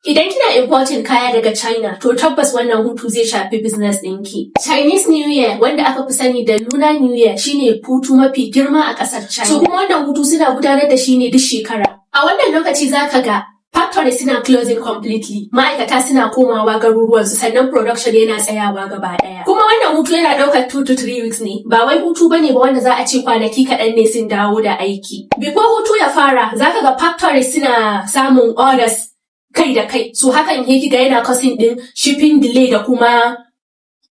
Idan kina importing kaya daga China, to tabbas wannan hutu zai shafi business ɗinki. Chinese New Year, wanda aka fi sani da Lunar New Year, shine hutu mafi girma a ƙasar China. So kuma wannan hutu suna gudanar da shi ne duk shekara. A wannan lokaci zaka ga factories suna closing completely, ma'aikata suna komawa garuruwansu, sannan production yana tsayawa gaba ɗaya. Kuma wannan hutu yana ɗaukar 2 to 3 weeks ne, ba wai hutu bane ba wanda za a ce kwanaki kaɗan ne sun dawo da aiki. Before hutu ya fara, zaka ga factories suna samun orders kai da kai, so hakan yake ga yana causing din shipping delay da kuma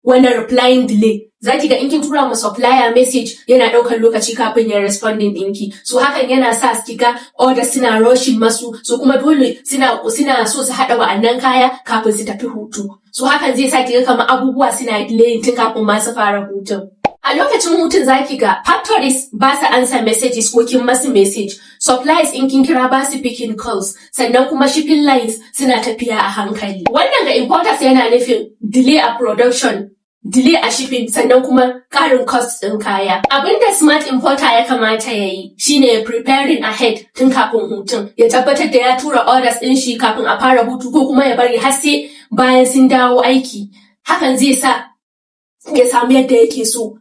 wannan replying delay. Zaki ga in kin tura ma supplier message yana ɗaukar lokaci kafin ya responding ɗinki, so hakan yana sa ki ga orders suna rushing masu, so kuma dole suna so su haɗa wa'annan kaya kafin su tafi hutu, so hakan zai sa ki ga kamar abubuwa suna delay tun kafin ma su fara hutun. A lokacin hutun zaki ga factories ba su answer messages ko kin masu message, suppliers in kin kira ba su picking calls, sannan kuma shipping lines suna tafiya a hankali. Wannan ga importers yana nufin delay a production, delay a shipping, sannan kuma ƙarin costs ɗin kaya. Abinda smart importer ya kamata ya yi shine preparing ahead tun kafin hutun, ya tabbatar da ya tura orders ɗin shi kafin a fara hutu ko kuma ya bari har sai bayan sun dawo aiki. Hakan zai sa ya samu yadda yake so,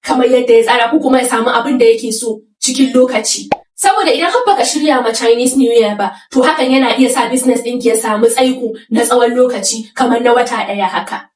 kamar yadda ya tsara, ko kuma ya samu abin da yake so cikin lokaci. Saboda idan har baka shirya ma Chinese New Year ba, to hakan yana iya sa business ɗinki ya samu tsaiko na tsawon lokaci kamar na wata ɗaya haka.